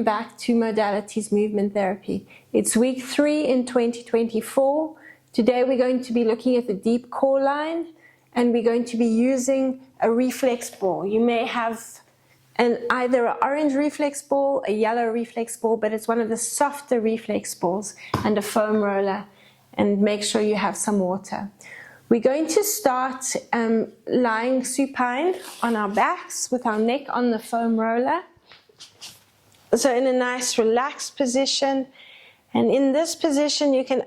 welcome back to Modalities Movement Therapy. It's week 3 in 2024. Today we're going to be looking at the deep core line and we're going to be using a reflex ball. You may have either an orange reflex ball, a yellow reflex ball, but it's one of the softer reflex balls, and a foam roller, and make sure you have some water. We're going to start lying supine on our backs with our neck on the foam roller. So in a nice relaxed position, and in this position you can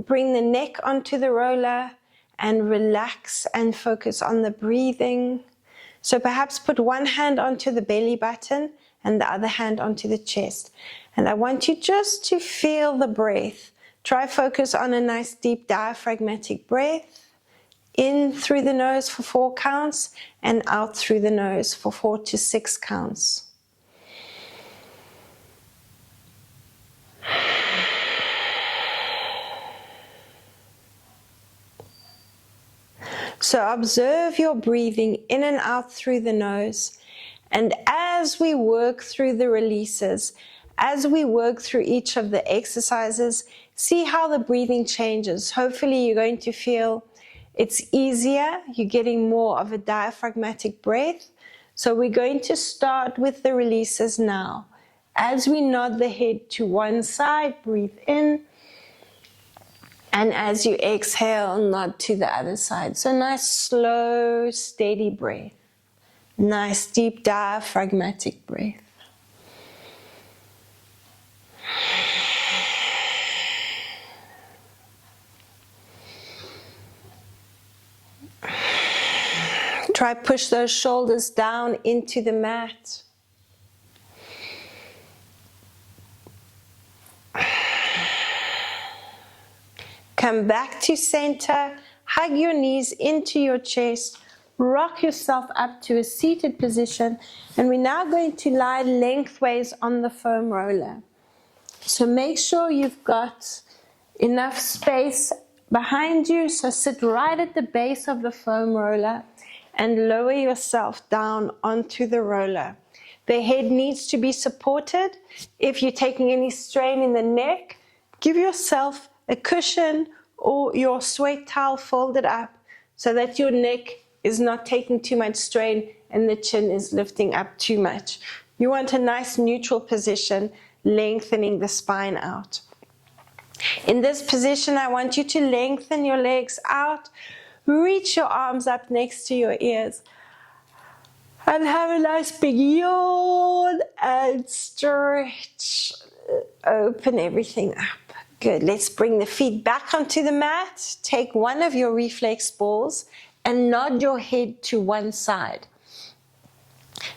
bring the neck onto the roller and relax and focus on the breathing. So perhaps put one hand onto the belly button and the other hand onto the chest. And I want you just to feel the breath. Try focus on a nice deep diaphragmatic breath. In through the nose for 4 counts and out through the nose for 4 to 6 counts. So observe your breathing in and out through the nose. And as we work through the releases, as we work through each of the exercises, see how the breathing changes. Hopefully you're going to feel it's easier, you're getting more of a diaphragmatic breath. So we're going to start with the releases now. As we nod the head to one side, breathe in. And as you exhale, nod to the other side. So nice, slow, steady breath. Nice, deep diaphragmatic breath. Try push those shoulders down into the mat. Come back to center, hug your knees into your chest, rock yourself up to a seated position, and we're now going to lie lengthways on the foam roller. So make sure you've got enough space behind you, so sit right at the base of the foam roller and lower yourself down onto the roller. The head needs to be supported. If you're taking any strain in the neck, give yourself a cushion or your sweat towel folded up so that your neck is not taking too much strain and the chin is lifting up too much. You want a nice neutral position, lengthening the spine out. In this position, I want you to lengthen your legs out. Reach your arms up next to your ears and have a nice big yawn and stretch. Open everything up. Good. Let's bring the feet back onto the mat. Take one of your reflex balls and nod your head to one side.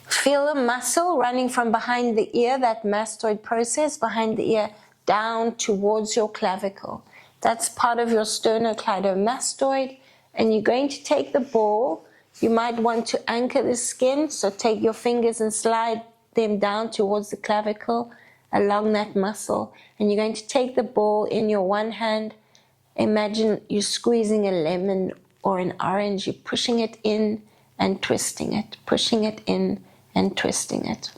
Feel a muscle running from behind the ear, that mastoid process behind the ear, down towards your clavicle. That's part of your sternocleidomastoid. And you're going to take the ball. You might want to anchor the skin, so take your fingers and slide them down towards the clavicle along that muscle. And you're going to take the ball in your one hand. Imagine you're squeezing a lemon or an orange. You're pushing it in and twisting it, pushing it in and twisting it.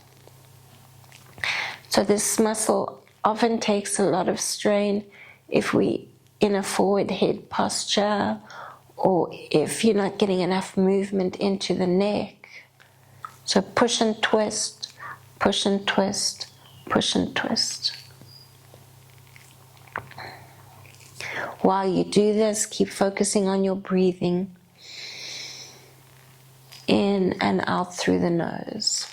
So this muscle often takes a lot of strain if we in a forward head posture, or if you're not getting enough movement into the neck. So push and twist, push and twist, push and twist. While you do this, keep focusing on your breathing in and out through the nose.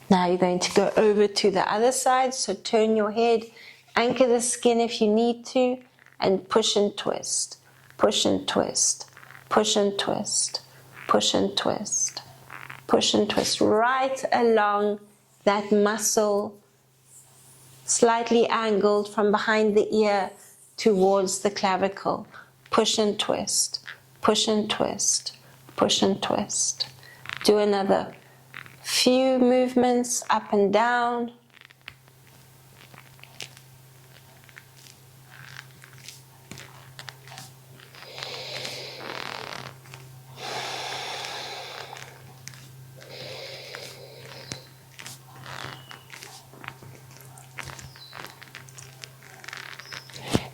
Now you're going to go over to the other side, so turn your head, anchor the skin if you need to, and push and twist, push and twist, push and twist, push and twist, push and twist, right along that muscle, slightly angled from behind the ear towards the clavicle. Push and twist, push and twist, push and twist. Do another few movements up and down.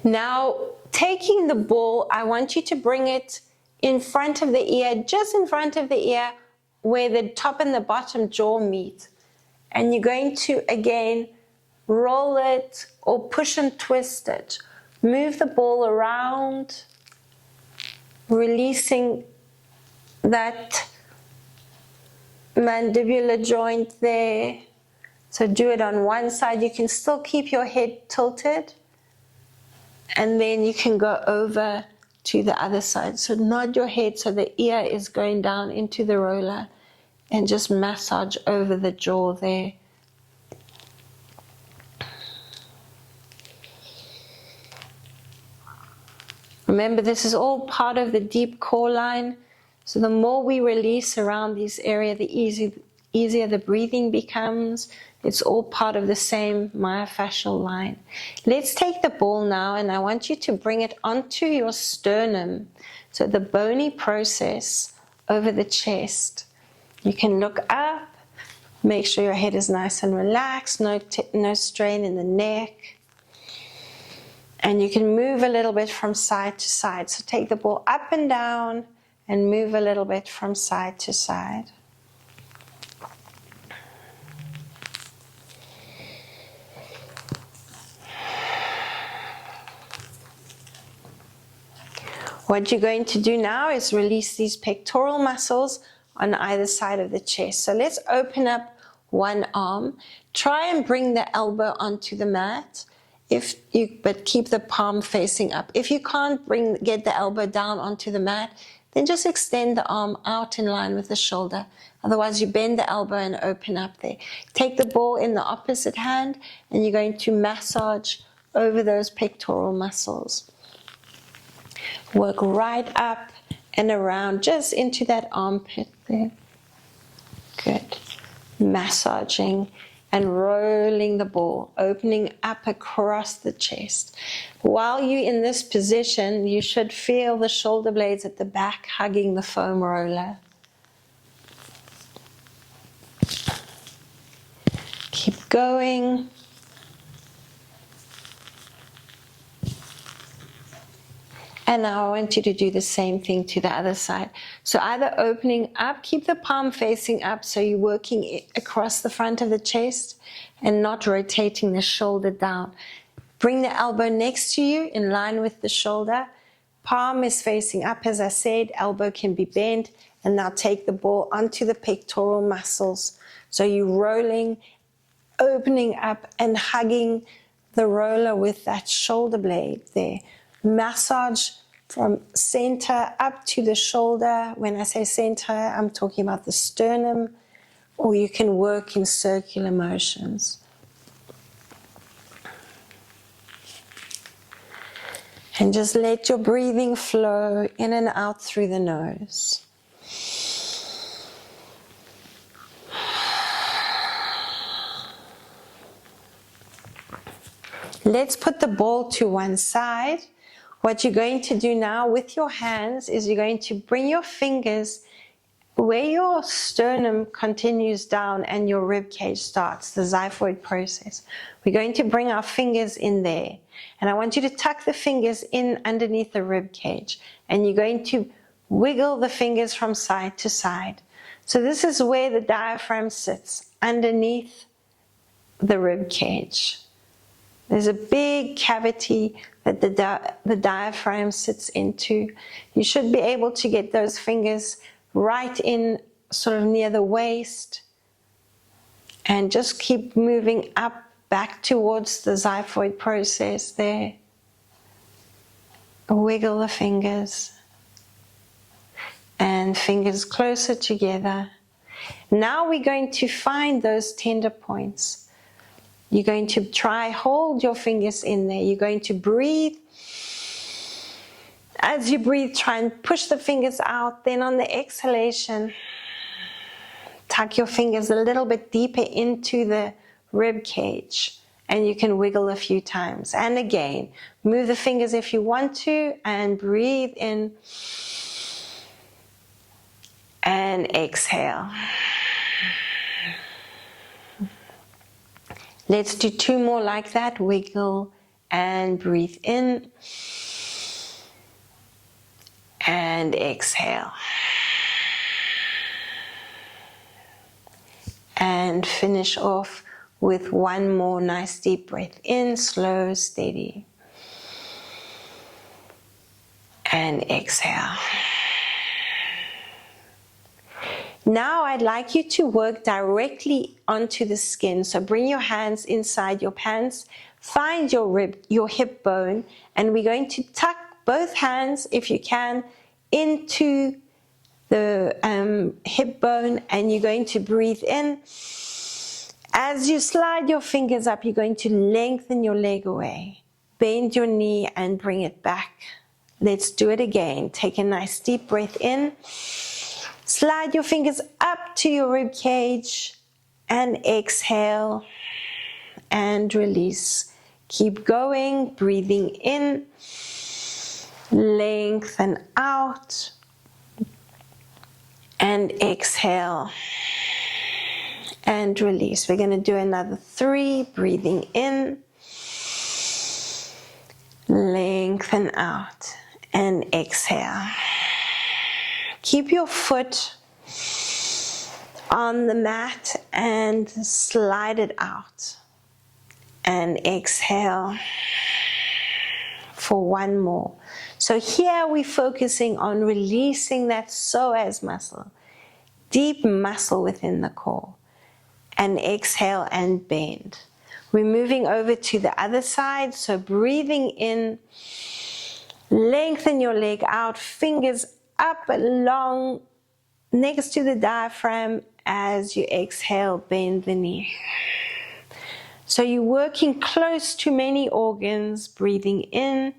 Now, taking the ball, I want you to bring it in front of the ear, just in front of the ear, where the top and the bottom jaw meet. And you're going to, again, roll it or push and twist it. Move the ball around, releasing that mandibular joint there. So do it on one side. You can still keep your head tilted, and then you can go over to the other side. So nod your head so the ear is going down into the roller, and just massage over the jaw there. Remember, this is all part of the deep core line. So the more we release around this area, the easier the breathing becomes. It's all part of the same myofascial line. Let's take the ball now, and I want you to bring it onto your sternum. So the bony process over the chest. You can look up, make sure your head is nice and relaxed, no strain in the neck. And you can move a little bit from side to side. So take the ball up and down and move a little bit from side to side. What you're going to do now is release these pectoral muscles on either side of the chest. So let's open up one arm. Try and bring the elbow onto the mat, but keep the palm facing up. If you can't get the elbow down onto the mat, then just extend the arm out in line with the shoulder. Otherwise, you bend the elbow and open up there. Take the ball in the opposite hand, and you're going to massage over those pectoral muscles. Work right up and around, just into that armpit there. Good. Massaging and rolling the ball, opening up across the chest. While you're in this position, you should feel the shoulder blades at the back hugging the foam roller. Keep going. And now I want you to do the same thing to the other side. So either opening up, keep the palm facing up so you're working across the front of the chest and not rotating the shoulder down. Bring the elbow next to you in line with the shoulder. Palm is facing up, as I said, elbow can be bent. And now take the ball onto the pectoral muscles. So you're rolling, opening up and hugging the roller with that shoulder blade there. Massage from center up to the shoulder. When I say center, I'm talking about the sternum, or you can work in circular motions. And just let your breathing flow in and out through the nose. Let's put the ball to one side. What you're going to do now with your hands is you're going to bring your fingers where your sternum continues down and your rib cage starts, the xiphoid process. We're going to bring our fingers in there. And I want you to tuck the fingers in underneath the rib cage. And you're going to wiggle the fingers from side to side. So this is where the diaphragm sits, underneath the rib cage. There's a big cavity that the diaphragm sits into. You should be able to get those fingers right in sort of near the waist, and just keep moving up back towards the xiphoid process there. Wiggle the fingers and fingers closer together. Now we're going to find those tender points. You're going to hold your fingers in there. You're going to breathe. As you breathe, try and push the fingers out. Then on the exhalation, tuck your fingers a little bit deeper into the rib cage. And you can wiggle a few times. And again, move the fingers if you want to, and breathe in. And exhale. Let's do two more like that. Wiggle and breathe in and exhale. And finish off with one more nice deep breath in, slow, steady. And exhale. Now I'd like you to work directly onto the skin. So bring your hands inside your pants, find your hip bone, and we're going to tuck both hands, if you can, into the hip bone, and you're going to breathe in. As you slide your fingers up, you're going to lengthen your leg away. Bend your knee and bring it back. Let's do it again. Take a nice deep breath in. Slide your fingers up to your rib cage and exhale and release. Keep going, breathing in, lengthen out, and exhale and release. We're going to do another 3, breathing in, lengthen out, and exhale. Keep your foot on the mat and slide it out. And exhale for one more. So here we're focusing on releasing that psoas muscle, deep muscle within the core. And exhale and bend. We're moving over to the other side. So breathing in, lengthen your leg out, fingers up long next to the diaphragm. As you exhale, bend the knee. So you're working close to many organs, breathing in.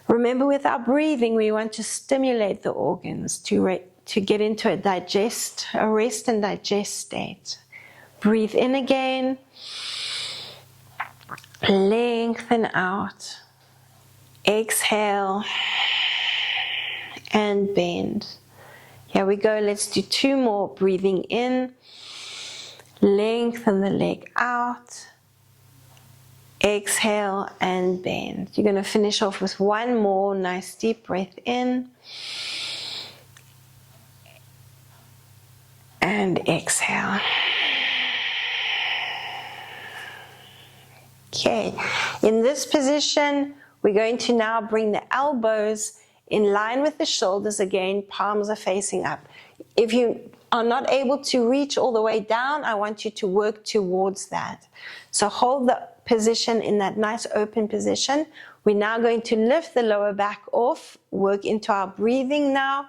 Remember, with our breathing, we want to stimulate the organs to get into a rest and digest state. Breathe in again. Lengthen out. Exhale and bend. Here we go. Let's do 2 more. Breathing in. Lengthen the leg out. Exhale and bend. You're going to finish off with 1 more nice deep breath in. And exhale. Okay. In this position, we're going to now bring the elbows in line with the shoulders again, palms are facing up. If you are not able to reach all the way down, I want you to work towards that. So hold the position in that nice open position. We're now going to lift the lower back off, work into our breathing now.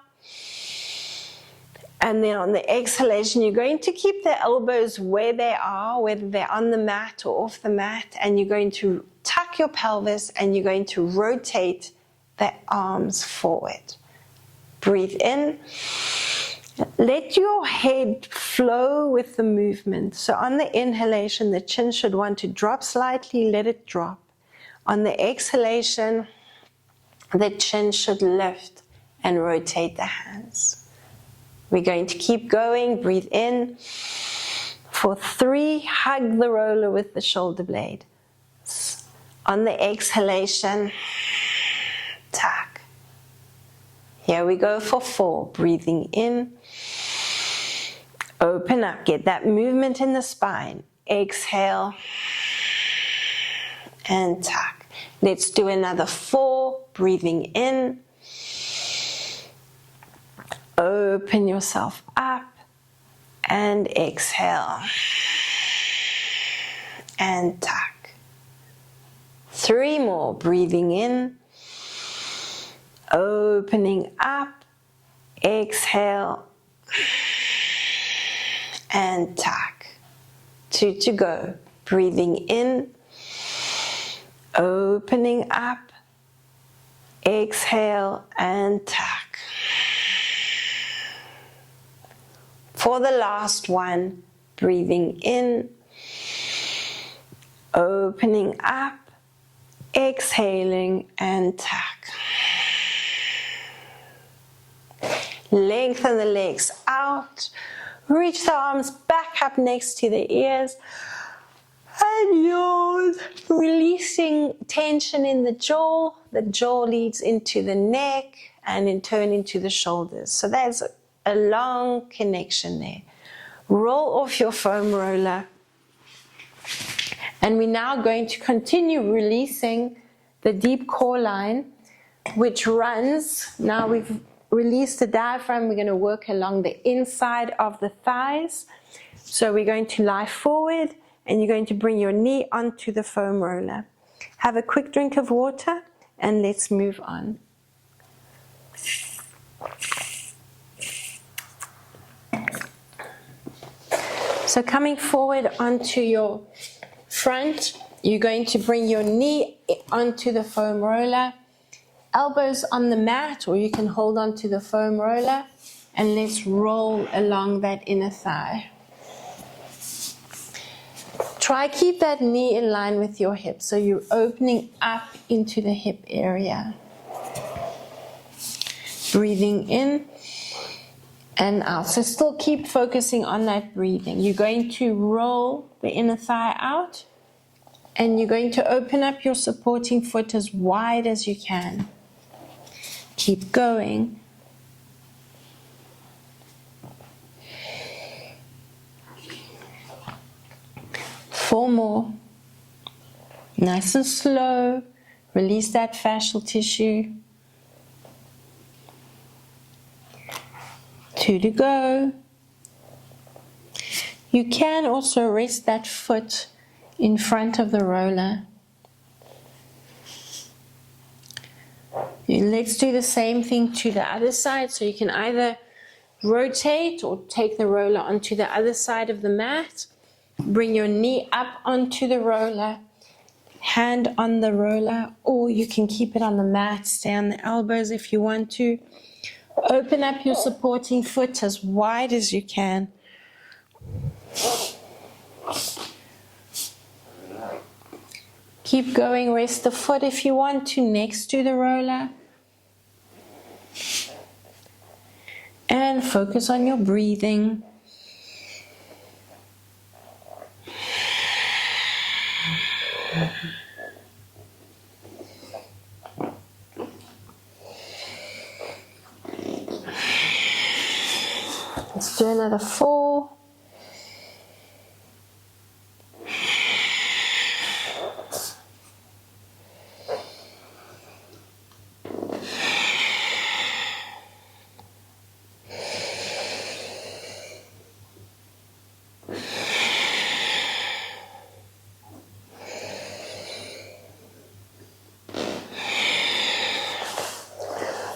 And then on the exhalation, you're going to keep the elbows where they are, whether they're on the mat or off the mat, and you're going to tuck your pelvis and you're going to rotate the arms forward. Breathe in. Let your head flow with the movement. So on the inhalation, the chin should want to drop slightly, let it drop. On the exhalation, the chin should lift and rotate the hands. We're going to keep going. Breathe in. For 3, hug the roller with the shoulder blade. On the exhalation, tuck. Here we go for 4. Breathing in. Open up. Get that movement in the spine. Exhale. And tuck. Let's do another 4. Breathing in. Open yourself up. And exhale. And tuck. 3 more. Breathing in. Opening up. Exhale. And tuck. 2 to go. Breathing in. Opening up. Exhale and tuck. For the last one, breathing in. Opening up. Exhaling and tuck. Lengthen the legs out. Reach the arms back up next to the ears. And yawn. Releasing tension in the jaw. The jaw leads into the neck and in turn into the shoulders. So there's a long connection there. Roll off your foam roller. And we're now going to continue releasing the deep core line, which runs. Now we've released the diaphragm. We're going to work along the inside of the thighs. So we're going to lie forward and you're going to bring your knee onto the foam roller. Have a quick drink of water and let's move on. So coming forward onto your front, you're going to bring your knee onto the foam roller, elbows on the mat, or you can hold onto the foam roller, and let's roll along that inner thigh. Try keep that knee in line with your hip, so you're opening up into the hip area. Breathing in and out. So still keep focusing on that breathing. You're going to roll the inner thigh out and you're going to open up your supporting foot as wide as you can. Keep going. Four more. Nice and slow. Release that fascial tissue. 2 to go. You can also rest that foot in front of the roller. Let's do the same thing to the other side. So you can either rotate or take the roller onto the other side of the mat. Bring your knee up onto the roller, hand on the roller, or you can keep it on the mat, stay on the elbows if you want to. Open up your supporting foot as wide as you can. Keep going, rest the foot if you want to next to the roller. And focus on your breathing. Let's do another 4.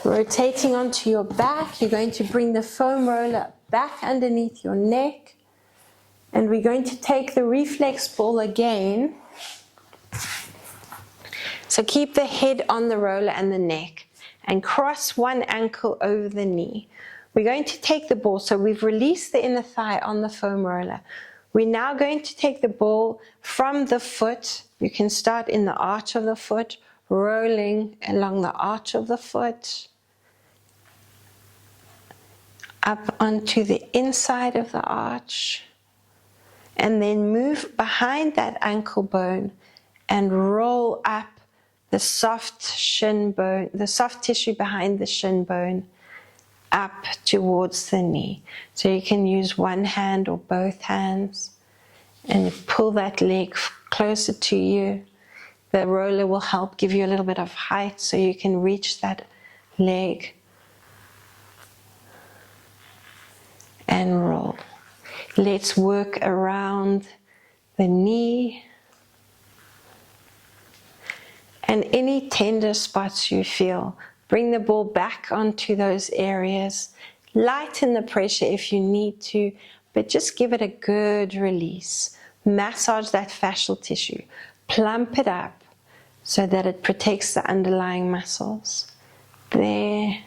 Rotating onto your back, you're going to bring the foam roller back underneath your neck. And we're going to take the reflex ball again. So keep the head on the roller and the neck. And cross one ankle over the knee. We're going to take the ball, so we've released the inner thigh on the foam roller. We're now going to take the ball from the foot. You can start in the arch of the foot, rolling along the arch of the foot. Up onto the inside of the arch, and then move behind that ankle bone and roll up the soft shin bone, the soft tissue behind the shin bone, up towards the knee. So you can use one hand or both hands and pull that leg closer to you. The roller will help give you a little bit of height so you can reach that leg. And roll. Let's work around the knee and any tender spots you feel. Bring the ball back onto those areas. Lighten the pressure if you need to, but just give it a good release. Massage that fascial tissue. Plump it up so that it protects the underlying muscles. There.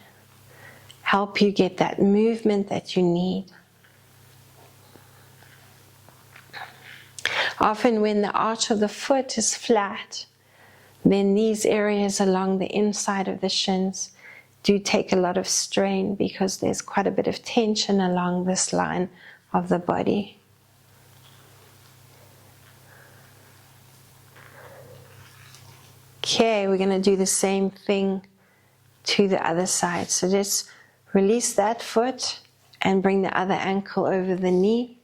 Help you get that movement that you need. Often when the arch of the foot is flat, then these areas along the inside of the shins do take a lot of strain because there's quite a bit of tension along this line of the body. Okay, we're going to do the same thing to the other side. So just release that foot and bring the other ankle over the knee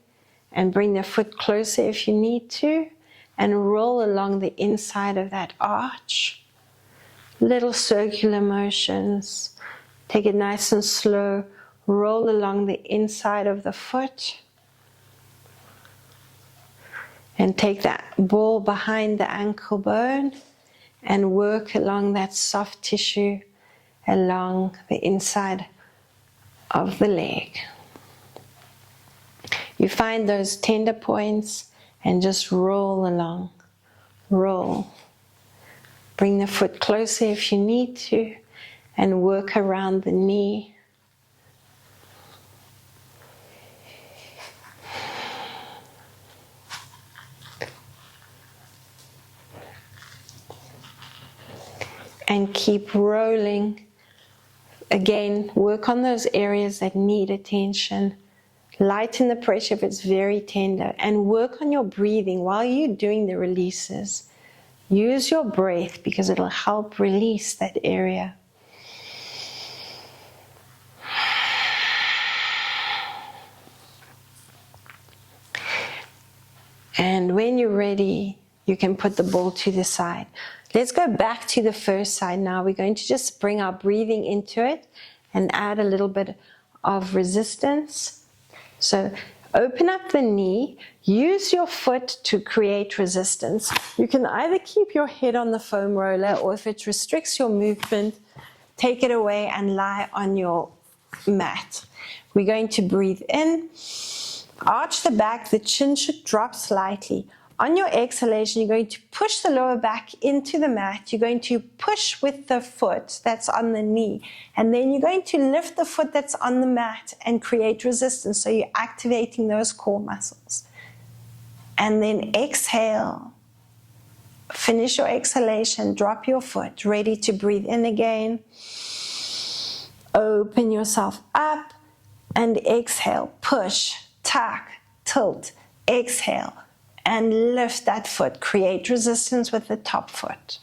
and bring the foot closer if you need to and roll along the inside of that arch. Little circular motions. Take it nice and slow. Roll along the inside of the foot. And take that ball behind the ankle bone and work along that soft tissue along the inside of the leg. You find those tender points and just roll along. Roll. Bring the foot closer if you need to and work around the knee. And keep rolling. Again, work on those areas that need attention. Lighten the pressure if it's very tender. And work on your breathing while you're doing the releases. Use your breath because it'll help release that area. And when you're ready, you can put the ball to the side. Let's go back to the first side now. We're going to just bring our breathing into it and add a little bit of resistance. So open up the knee, use your foot to create resistance. You can either keep your head on the foam roller, or if it restricts your movement, take it away and lie on your mat. We're going to breathe in, arch the back, the chin should drop slightly. On your exhalation, you're going to push the lower back into the mat. You're going to push with the foot that's on the knee. And then you're going to lift the foot that's on the mat and create resistance. So you're activating those core muscles. And then exhale. Finish your exhalation. Drop your foot. Ready to breathe in again. Open yourself up. And exhale. Push. Tuck. Tilt. Exhale. And lift that foot. Create resistance with the top foot.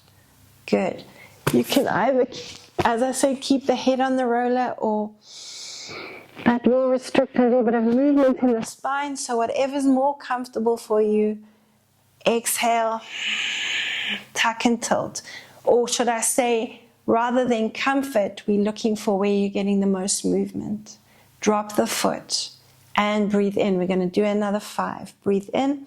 Good. You can either, as I said, keep the head on the roller, or that will restrict a little bit of movement in the spine. So whatever's more comfortable for you. Exhale, tuck and tilt. Or should I say, rather than comfort, we're looking for where you're getting the most movement. Drop the foot. And breathe in. We're going to do another 5. Breathe in.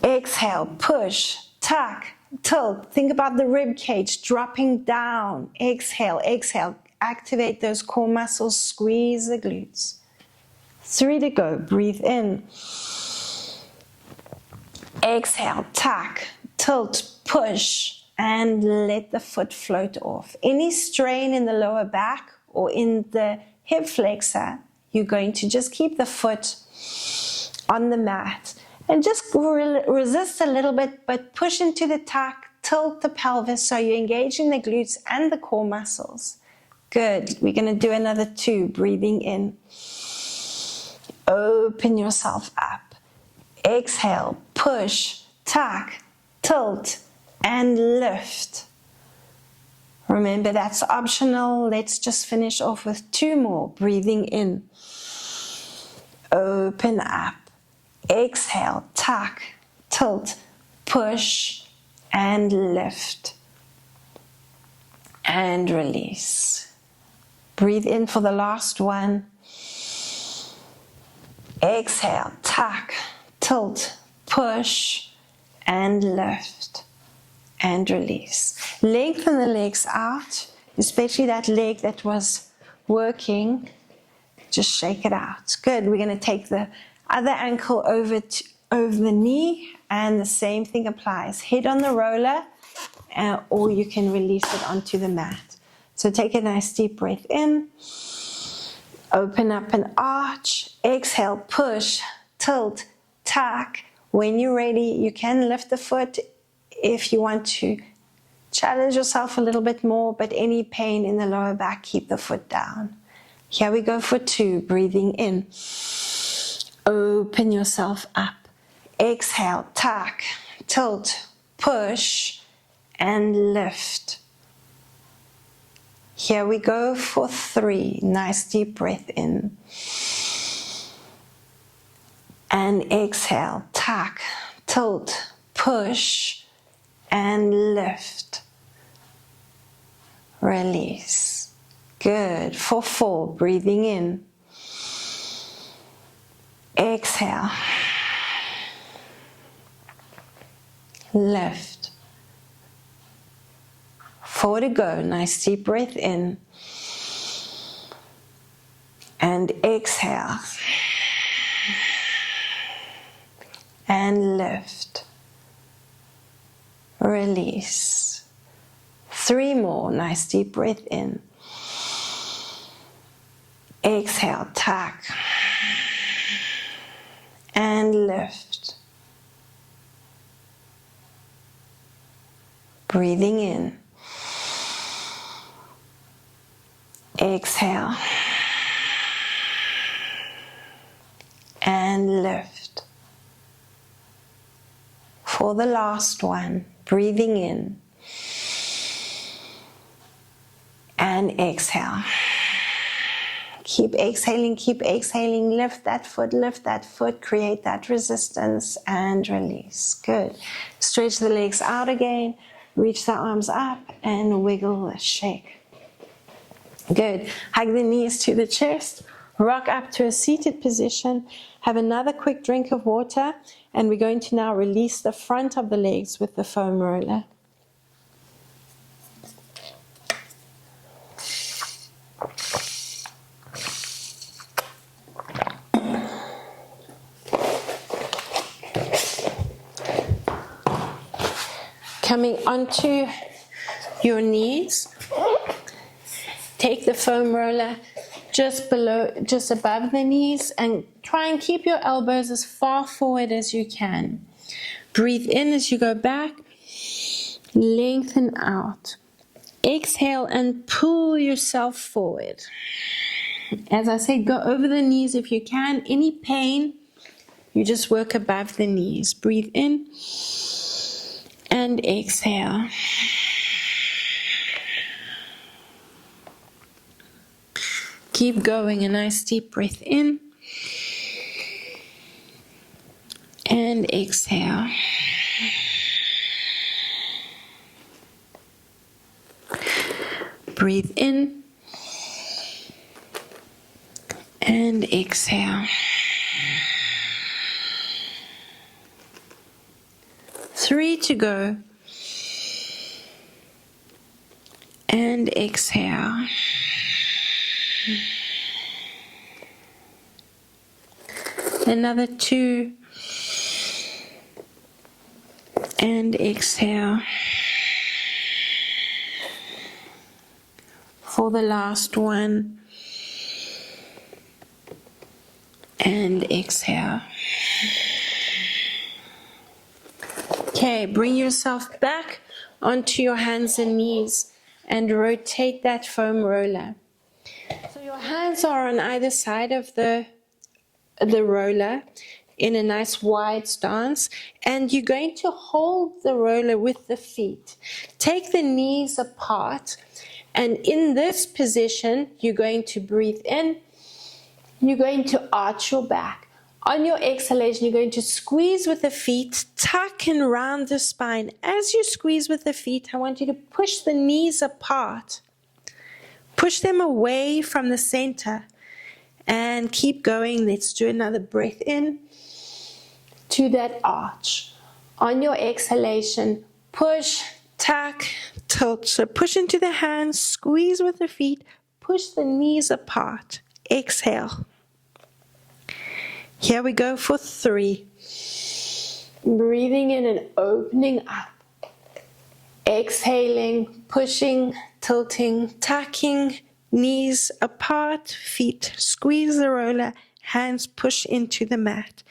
Exhale. Push. Tuck. Tilt. Think about the rib cage dropping down. Exhale. Exhale. Activate those core muscles. Squeeze the glutes. 3 to go. Breathe in. Exhale. Tuck. Tilt. Push. And let the foot float off. Any strain in the lower back or in the hip flexor, you're going to just keep the foot on the mat and just resist a little bit, but push into the tuck, tilt the pelvis so you're engaging the glutes and the core muscles. Good. We're going to do another 2. Breathing in. Open yourself up. Exhale, push, tuck, tilt, and lift. Remember, that's optional. Let's just finish off with 2 more. Breathing in. Open up. Exhale, tuck, tilt, push, and lift. And release. Breathe in for the last one. Exhale, tuck, tilt, push, and lift. And release. Lengthen the legs out, especially that leg that was working. Just shake it out. Good. We're going to take the other ankle over the knee, and the same thing applies. Head on the roller, or you can release it onto the mat. So take a nice deep breath in. Open up and arch. Exhale, push, tilt, tuck. When you're ready, you can lift the foot if you want to challenge yourself a little bit more, but any pain in the lower back, keep the foot down. Here we go for 2. Breathing in. Open yourself up. Exhale, tuck, tilt, push, and lift. Here we go for 3. Nice deep breath in. And exhale, tuck, tilt, push, and lift. Release. Good. For 4, breathing in. Exhale. Lift. 4 to go. Nice deep breath in. And exhale. And lift. Release. 3 more. Nice deep breath in. Exhale, tuck. And lift. Breathing in. Exhale. And lift. For the last one, breathing in. And exhale. Keep exhaling, lift that foot, create that resistance and release. Good. Stretch the legs out again, reach the arms up and wiggle, shake. Good. Hug the knees to the chest, rock up to a seated position, have another quick drink of water, and we're going to now release the front of the legs with the foam roller. Coming onto your knees, take the foam roller just above the knees and try and keep your elbows as far forward as you can. Breathe in as you go back, lengthen out. Exhale and pull yourself forward. As I said, go over the knees if you can. Any pain, you just work above the knees. Breathe in. And exhale. Keep going, a nice deep breath in. And exhale. Breathe in. And exhale. 3 to go. And exhale. Another 2. And exhale. For the last one. And exhale. Okay, bring yourself back onto your hands and knees and rotate that foam roller. So your hands are on either side of the roller in a nice wide stance, and you're going to hold the roller with the feet. Take the knees apart, and in this position, you're going to breathe in. You're going to arch your back. On your exhalation, you're going to squeeze with the feet, tuck and round the spine. As you squeeze with the feet, I want you to push the knees apart. Push them away from the center and keep going. Let's do another breath in to that arch. On your exhalation, push, tuck, tilt. So push into the hands, squeeze with the feet, push the knees apart. Exhale. Here we go for 3. Breathing in and opening up. Exhaling, pushing, tilting, tucking, knees apart, feet squeeze the roller, hands push into the mat.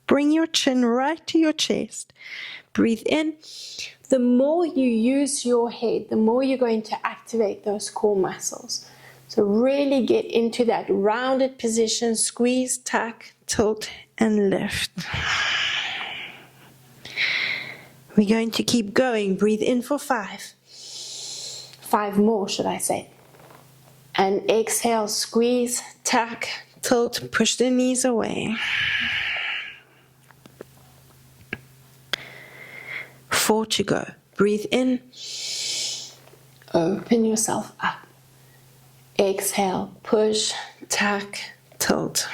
Bring your chin right to your chest. Breathe in. The more you use your head, the more you're going to activate those core muscles. So really get into that rounded position, squeeze, tuck, tilt, and lift. We're going to keep going. Breathe in for 5. 5 more, should I say. And exhale, squeeze, tuck, tilt, push the knees away. 4 to go. Breathe in. Open yourself up. Exhale, push, tuck, tilt.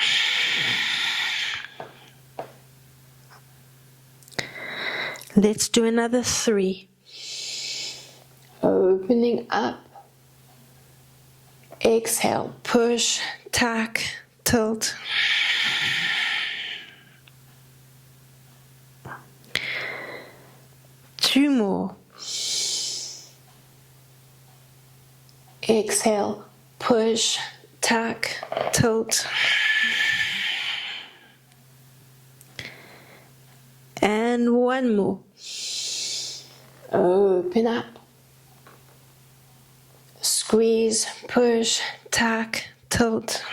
Let's do another 3. Opening up. Exhale, push, tuck, tilt. 2 more. Exhale, push, tuck, tilt. And 1 more. Open up. Squeeze, push, tuck, tilt.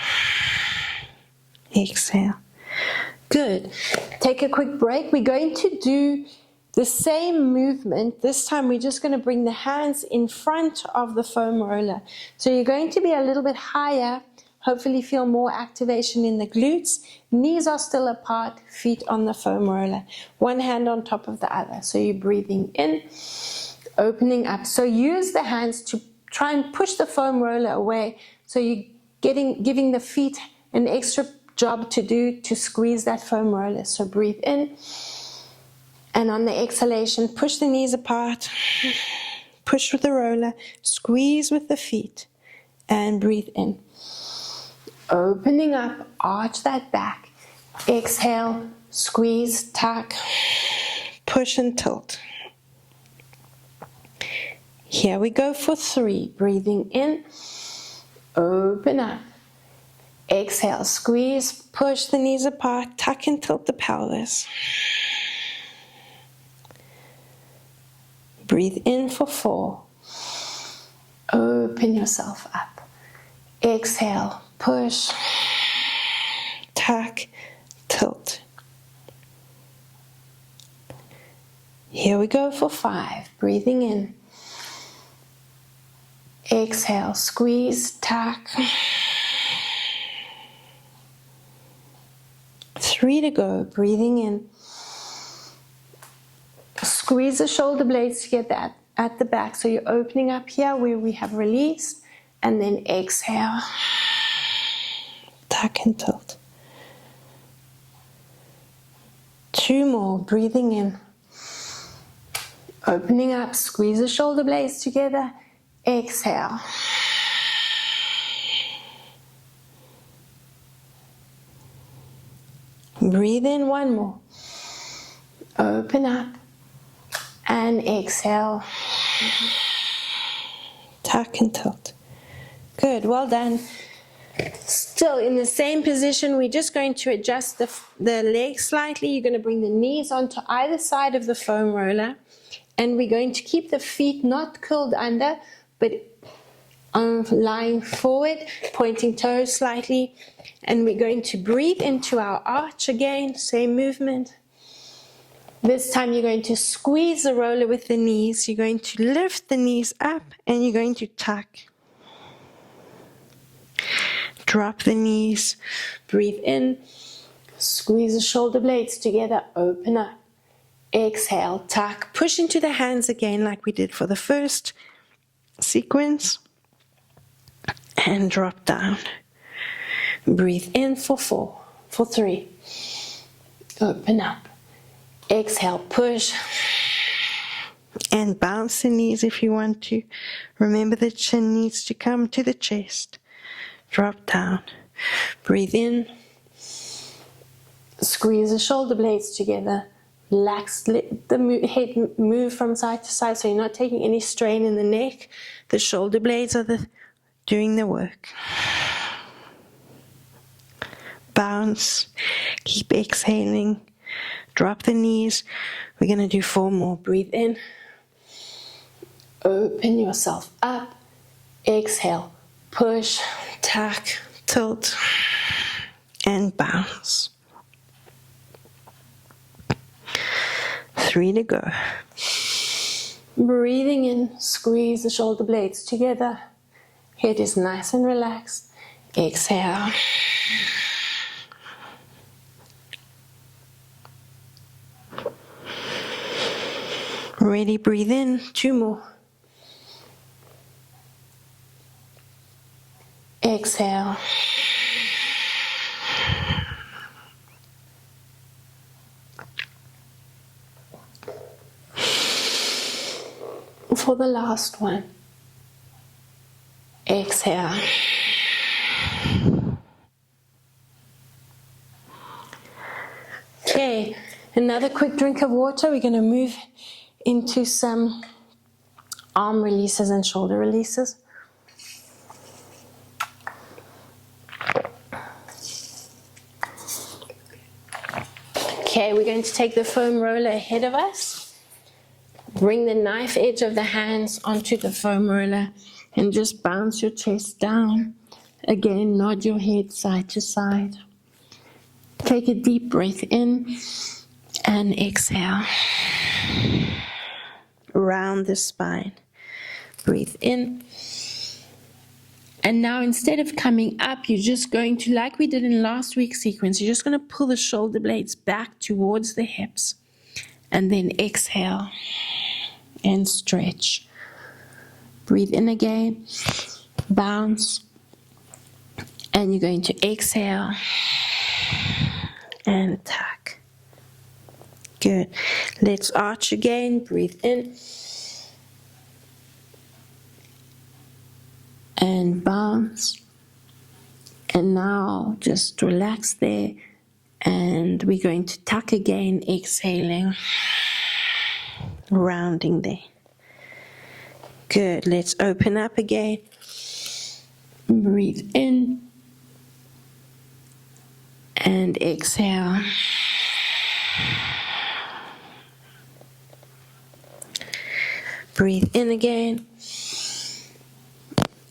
Exhale. Good. Take a quick break. We're going to do the same movement. This time we're just going to bring the hands in front of the foam roller. So you're going to be a little bit higher. Hopefully feel more activation in the glutes. Knees are still apart, feet on the foam roller. One hand on top of the other. So you're breathing in, opening up. So use the hands to try and push the foam roller away. So you're giving the feet an extra job to do to squeeze that foam roller. So breathe in. And on the exhalation, push the knees apart. Push with the roller. Squeeze with the feet. And breathe in. Opening up, arch that back. Exhale, squeeze, tuck, push and tilt. Here we go for 3. Breathing in, open up. Exhale, squeeze, push the knees apart, tuck and tilt the pelvis. Breathe in for 4. Open yourself up. Exhale, push, tuck, tilt. Here we go for 5. Breathing in. Exhale, squeeze, tuck. 3 to go. Breathing in. Squeeze the shoulder blades to get that at the back. So you're opening up here where we have released. And then exhale. Tuck and tilt. 2 more. Breathing in. Opening up. Squeeze the shoulder blades together. Exhale. Breathe in 1 more. Open up. And exhale. Tuck and tilt. Good, well done. Still in the same position, we're just going to adjust the legs slightly. You're going to bring the knees onto either side of the foam roller. And we're going to keep the feet not curled under, but lying forward, pointing toes slightly. And we're going to breathe into our arch again, same movement. This time you're going to squeeze the roller with the knees. You're going to lift the knees up and you're going to tuck. Drop the knees. Breathe in. Squeeze the shoulder blades together. Open up. Exhale, tuck. Push into the hands again like we did for the first sequence. And drop down. Breathe in for 4. For 3. Open up. Exhale, push. And bounce the knees if you want to. Remember the chin needs to come to the chest. Drop down. Breathe in. Squeeze the shoulder blades together. Relax, let the head move from side to side so you're not taking any strain in the neck. The shoulder blades are doing the work. Bounce. Keep exhaling. Drop the knees. We're going to do 4 more. Breathe in. Open yourself up. Exhale. Push, tuck, tilt, and bounce. 3 to go. Breathing in, squeeze the shoulder blades together. Head is nice and relaxed. Exhale. Ready, breathe in. 2 more. Exhale. For the last one. Exhale. Okay, another quick drink of water. We're going to move into some arm releases and shoulder releases. Okay, we're going to take the foam roller ahead of us. Bring the knife edge of the hands onto the foam roller and just bounce your chest down. Again, nod your head side to side. Take a deep breath in and exhale. Round the spine. Breathe in. And now instead of coming up, you're just going to, like we did in last week's sequence, you're just going to pull the shoulder blades back towards the hips. And then exhale and stretch. Breathe in again. Bounce. And you're going to exhale and tuck. Good. Let's arch again. Breathe in. And bounce. And now just relax there. And we're going to tuck again, exhaling. Rounding there. Good. Let's open up again. Breathe in. And exhale. Breathe in again.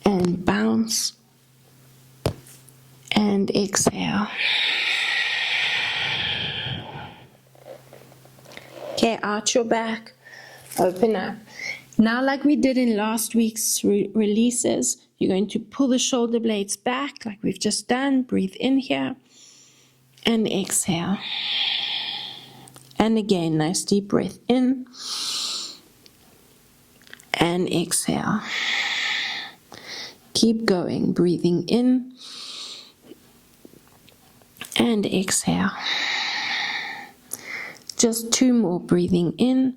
And bounce. And exhale. Okay, arch your back. Open up. Now, like we did in last week's releases, you're going to pull the shoulder blades back like we've just done. Breathe in here. And exhale. And again, nice deep breath in. And exhale. Keep going. Breathing in. And exhale. Just 2 more. Breathing in.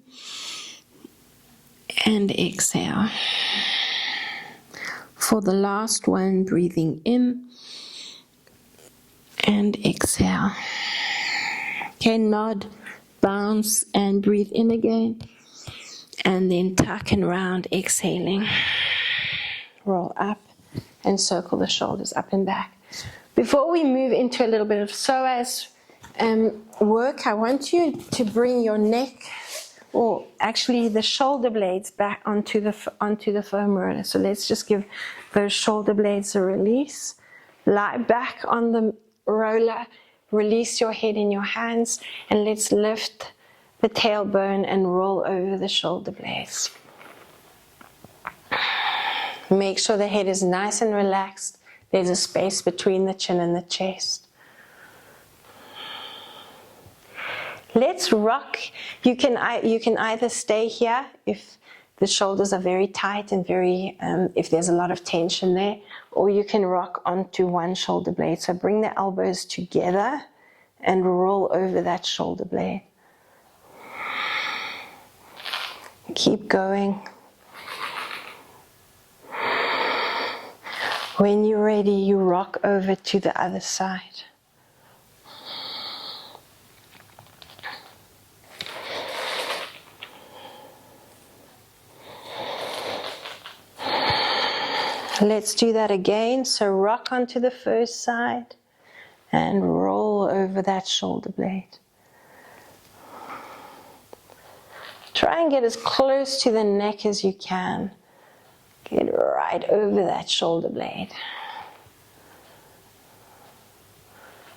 And exhale. For the last one, breathing in. And exhale. Okay, nod, bounce, and breathe in again. And then tuck and round, exhaling. Roll up and circle the shoulders up and back. Before we move into a little bit of psoas work, I want you to bring your neck, or actually the shoulder blades, back onto the foam roller. So let's just give those shoulder blades a release. Lie back on the roller, release your head in your hands, and let's lift the tailbone and roll over the shoulder blades. Make sure the head is nice and relaxed. There's a space between the chin and the chest. Let's rock. You can either stay here if the shoulders are very tight and very, if there's a lot of tension there, or you can rock onto one shoulder blade. So bring the elbows together and roll over that shoulder blade. Keep going. When you're ready, you rock over to the other side. Let's do that again. So rock onto the first side and roll over that shoulder blade. Try and get as close to the neck as you can. Get right over that shoulder blade.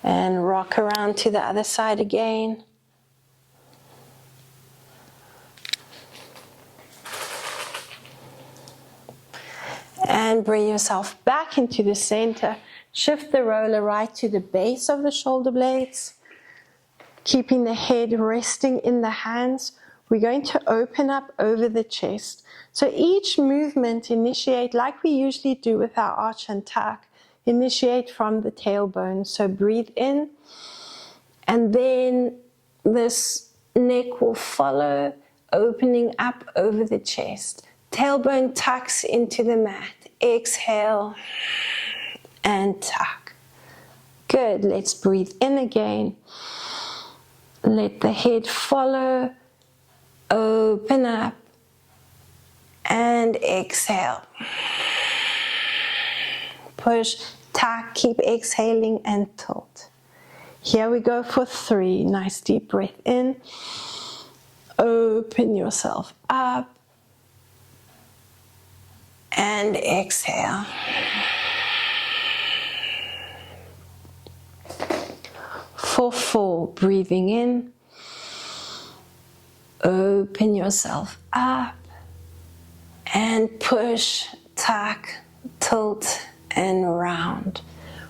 And rock around to the other side again. and bring yourself back into the center. Shift the roller right to the base of the shoulder blades, keeping the head resting in the hands. We're going to open up over the chest. So each movement initiate, like we usually do with our arch and tuck, initiate from the tailbone. So breathe in, and then this neck will follow, opening up over the chest. Tailbone tucks into the mat. Exhale and tuck. Good. Let's breathe in again. Let the head follow, open up, and exhale. Push, tuck, keep exhaling and tilt. Here we go for 3. Nice deep breath in. Open yourself up. And exhale. For 4, breathing in. Open yourself up. And push, tuck, tilt, and round.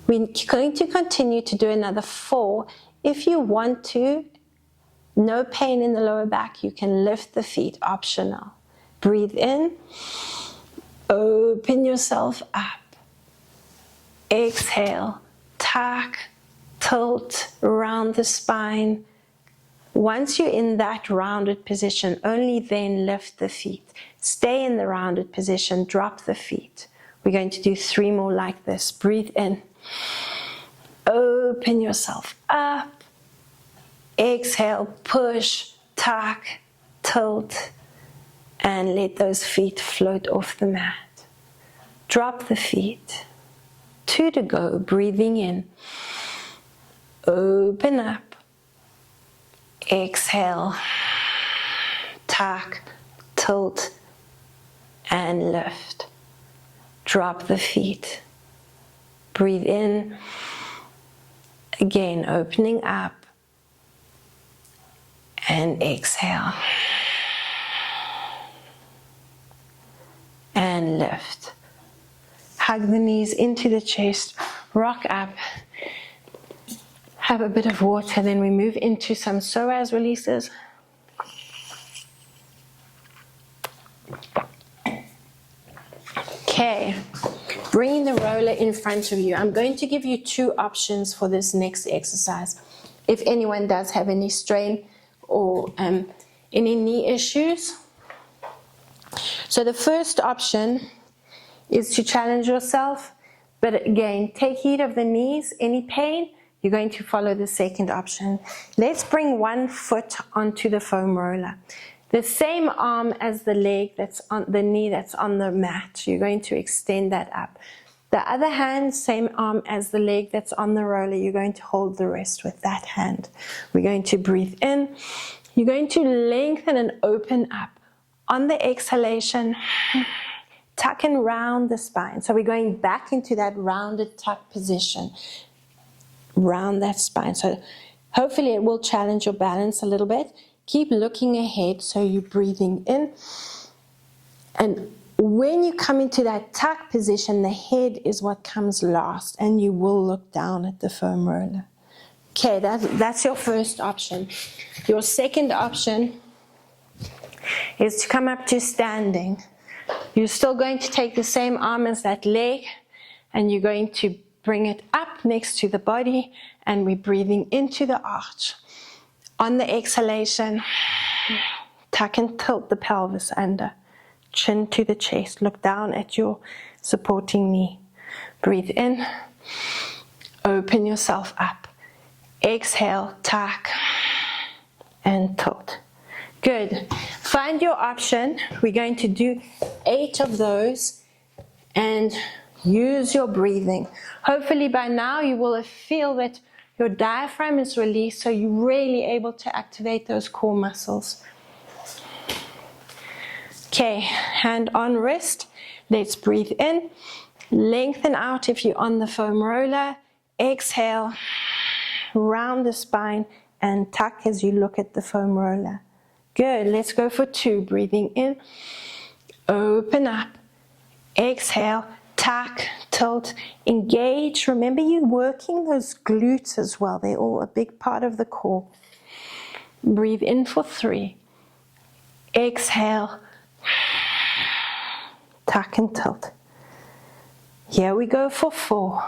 We're going to continue to do another 4. If you want to, no pain in the lower back, you can lift the feet, optional. Breathe in. Open yourself up. Exhale, tuck, tilt, round the spine. Once you're in that rounded position, only then lift the feet. Stay in the rounded position, drop the feet. We're going to do 3 more like this. Breathe in. Open yourself up. Exhale, push, tuck, tilt, and let those feet float off the mat. Drop the feet. 2 to go. Breathing in. Open up. Exhale. Tuck, tilt, and lift. Drop the feet. Breathe in. Again, opening up. And exhale. And lift. Hug the knees into the chest, rock up, have a bit of water, then we move into some psoas releases. Okay, bringing the roller in front of you. I'm going to give you 2 options for this next exercise. If anyone does have any strain or any knee issues. So the first option is to challenge yourself, but again, take heed of the knees. Any pain, you're going to follow the second option. Let's bring one foot onto the foam roller. The same arm as the leg that's on the knee that's on the mat. You're going to extend that up. The other hand, same arm as the leg that's on the roller. You're going to hold the rest with that hand. We're going to breathe in. You're going to lengthen and open up. On the exhalation, tuck and round the spine. So we're going back into that rounded tuck position. Round that spine. So hopefully it will challenge your balance a little bit. Keep looking ahead, so you're breathing in. And when you come into that tuck position, the head is what comes last, and you will look down at the foam roller. Okay, that's your first option. Your second option is to come up to standing. You're still going to take the same arm as that leg, and you're going to bring it up next to the body, and we're breathing into the arch. On the exhalation, tuck and tilt the pelvis under, chin to the chest. Look down at your supporting knee. Breathe in, open yourself up. Exhale, tuck, and tilt. Good. Find your option. We're going to do 8 of those and use your breathing. Hopefully by now you will feel that your diaphragm is released, so you're really able to activate those core muscles. Okay, hand on wrist. Let's breathe in. Lengthen out if you're on the foam roller. Exhale, round the spine, and tuck as you look at the foam roller. Good, let's go for 2. Breathing in, open up, exhale, tuck, tilt, engage. Remember, you're working those glutes as well. They're all a big part of the core. Breathe in for 3. Exhale. Tuck and tilt. Here we go for 4.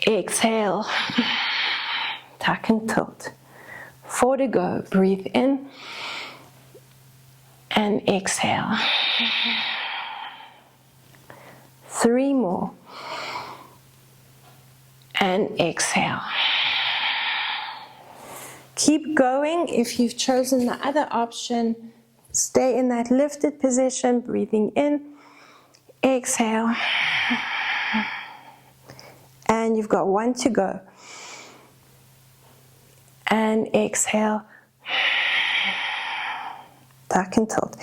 Exhale. Tuck and tilt. 4 to go. Breathe in and exhale. 3 more. And exhale. Keep going. If you've chosen the other option, stay in that lifted position, breathing in, exhale. And you've got 1 to go. And exhale. Tuck and tilt.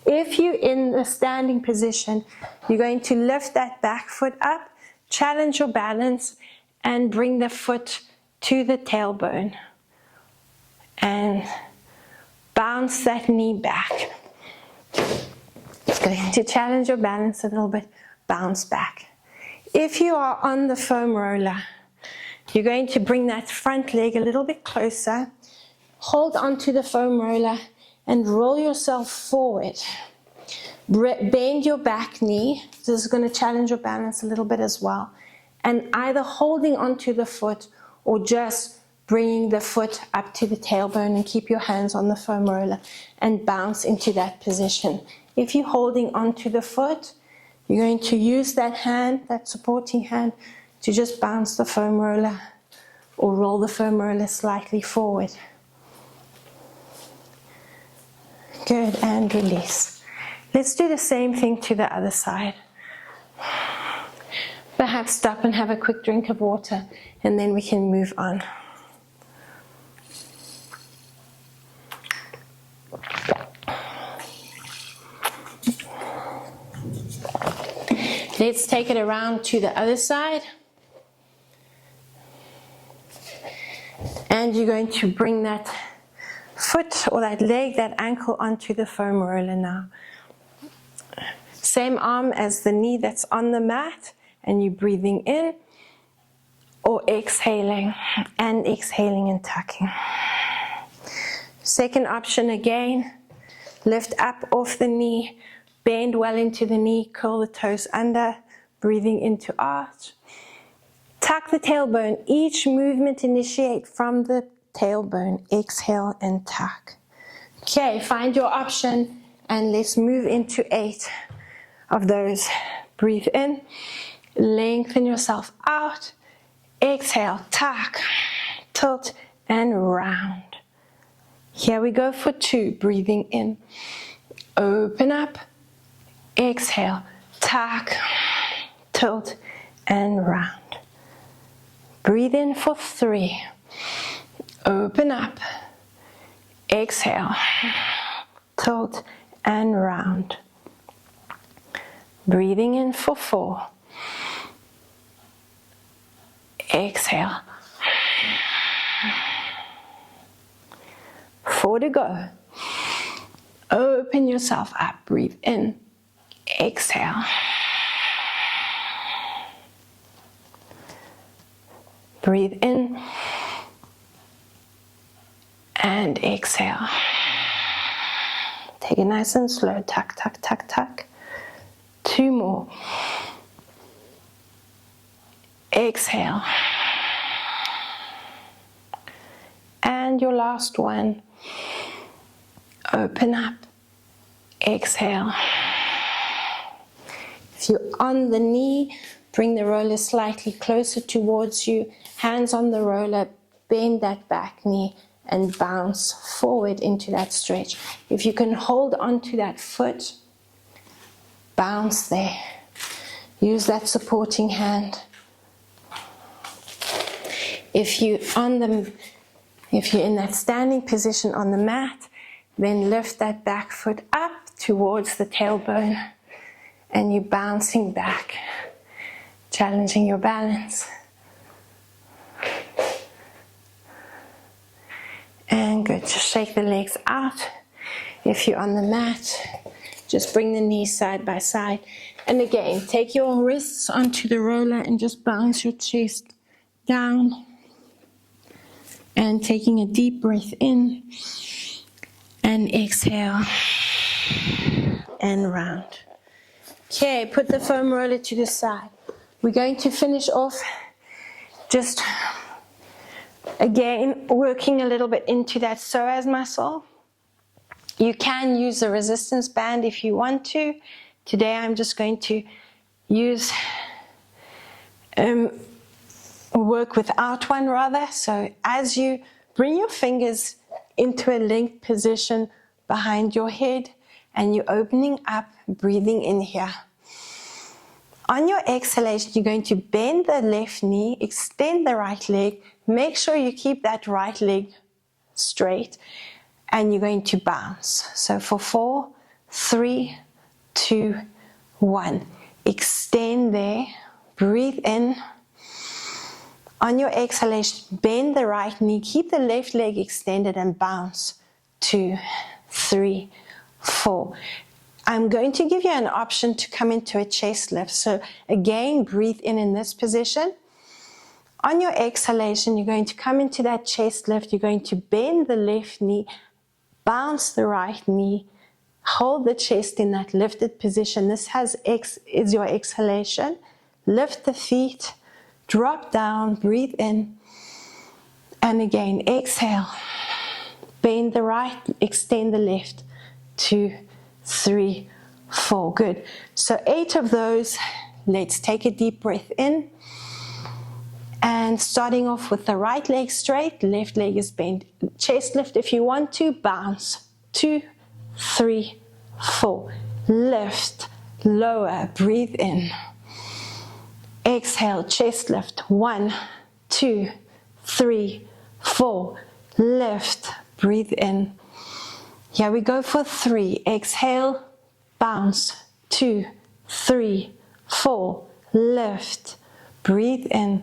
If you're in the standing position, you're going to lift that back foot up, challenge your balance, and bring the foot to the tailbone. And bounce that knee back. It's going to challenge your balance a little bit, bounce back. If you are on the foam roller, you're going to bring that front leg a little bit closer, hold onto the foam roller, and roll yourself forward. Bend your back knee. This is going to challenge your balance a little bit as well. And either holding onto the foot or just bringing the foot up to the tailbone, and keep your hands on the foam roller and bounce into that position. If you're holding onto the foot, you're going to use that hand, that supporting hand, to just bounce the foam roller or roll the foam roller slightly forward. Good, and release. Let's do the same thing to the other side. Perhaps stop and have a quick drink of water, and then we can move on. Let's take it around to the other side. And you're going to bring that foot or that leg, that ankle, onto the foam roller now. Same arm as the knee that's on the mat, and you're breathing in or exhaling and tucking. Second option again, lift up off the knee, bend well into the knee, curl the toes under, breathing into arch. Tuck the tailbone. Each movement initiate from the tailbone. Exhale and tuck. Okay, find your option and let's move into 8 of those. Breathe in, lengthen yourself out. Exhale, tuck, tilt and round. Here we go for 2. Breathing in, open up. Exhale, tuck, tilt and round. Breathe in for 3. Open up. Exhale, tilt and round. Breathing in for 4. Exhale. 4 to go. Open yourself up. Breathe in. Exhale. Breathe in and exhale. Take it nice and slow. Tuck, tuck, tuck, tuck. 2 more. Exhale. And your last one. Open up. Exhale. If you're on the knee, bring the roller slightly closer towards you. Hands on the roller, bend that back knee and bounce forward into that stretch. If you can hold onto that foot, bounce there. Use that supporting hand. If you're in that standing position on the mat, then lift that back foot up towards the tailbone and you're bouncing back, challenging your balance. And good, just shake the legs out. If you're on the mat, Just bring the knees side by side. And again, take your wrists onto the roller and just bounce your chest down. And taking a deep breath in. And exhale. And round. Okay, put the foam roller to the side. We're going to finish off just again working a little bit into that psoas muscle. You can use a resistance band if you want to. Today I'm just going to use work without one rather. So as you bring your fingers into a linked position behind your head and you're opening up, breathing in here. On your exhalation, you're going to bend the left knee, extend the right leg, make sure you keep that right leg straight, and you're going to bounce. So for 4, 3, 2, 1. Extend there, breathe in. On your exhalation, bend the right knee, keep the left leg extended and bounce. 2, 3, 4. I'm going to give you an option to come into a chest lift. So again, breathe in this position. On your exhalation, you're going to come into that chest lift. You're going to bend the left knee, bounce the right knee, hold the chest in that lifted position. This is your exhalation. Lift the feet, drop down, breathe in. And again, exhale. Bend the right, extend the left. 2, 3, 4. Good. So 8 of those. Let's take a deep breath in. And starting off with the right leg straight, left leg is bent. Chest lift if you want to, bounce. 2, 3, 4. Lift, lower, breathe in. Exhale, chest lift. 1, 2, 3, 4. Lift, breathe in. Here we go for 3. Exhale, bounce. 2, 3, 4. Lift, breathe in.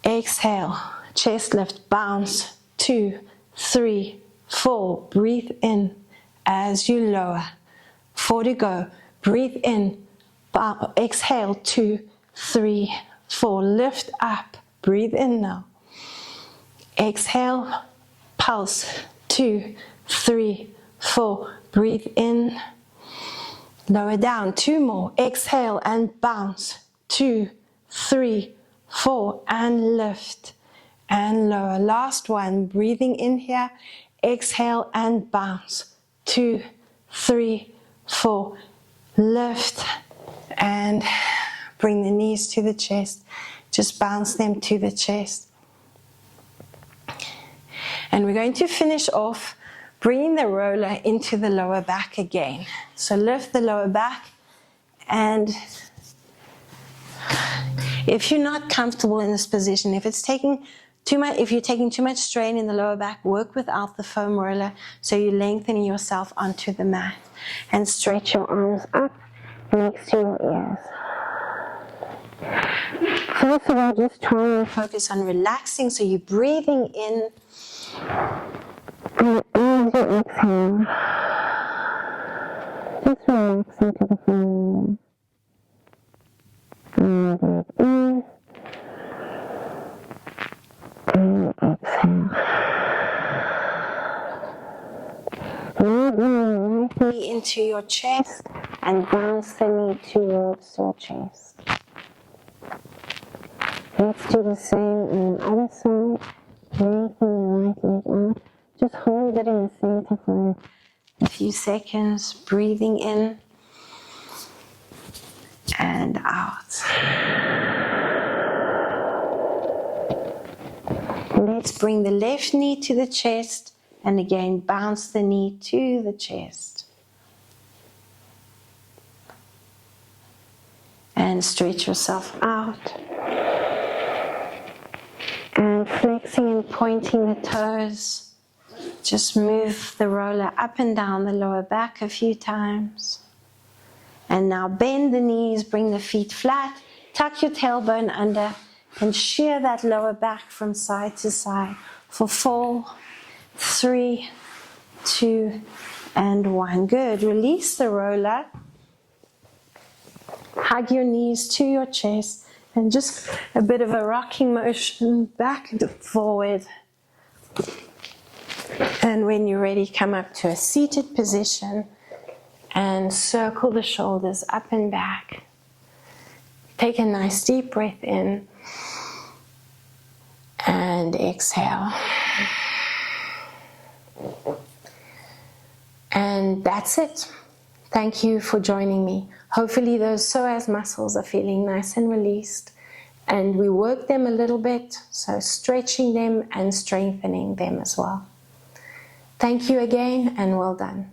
Exhale, chest lift, bounce. 2, 3, 4. Breathe in as you lower. 4 to go. Breathe in. Exhale, 2, 3, 4. Lift up. Breathe in now. Exhale, pulse. 2, 3, 4. Breathe in. Lower down. 2 more. Exhale and bounce. 2, 3, 4. And lift. And lower. Last one. Breathing in here. Exhale and bounce. 2, 3, 4. Lift. And bring the knees to the chest. Just bounce them to the chest. And we're going to finish off bringing the roller into the lower back again. So lift the lower back, and if you're not comfortable in this position, if you're taking too much strain in the lower back, work without the foam roller so you're lengthening yourself onto the mat. And stretch your arms up next to your ears. First of all, just try and focus on relaxing, so you're breathing in. And as you exhale, just relax into the foam. And breathe in. And exhale. Now bring your right knee into your chest and bounce the knee towards your chest. Let's do the same on the other side. Lengthen the right leg out. Just hold it in the center for a few seconds. Breathing in and out. Let's bring the left knee to the chest and again bounce the knee to the chest. And stretch yourself out. And flexing and pointing the toes. Just move the roller up and down the lower back a few times. And now bend the knees, bring the feet flat, tuck your tailbone under, and shear that lower back from side to side for 4, 3, 2, and 1. Good. Release the roller. Hug your knees to your chest and just a bit of a rocking motion back and forward. And when you're ready, come up to a seated position and circle the shoulders up and back. Take a nice deep breath in and exhale. And that's it. Thank you for joining me. Hopefully those psoas muscles are feeling nice and released, and we work them a little bit, so stretching them and strengthening them as well. Thank you again, and well done.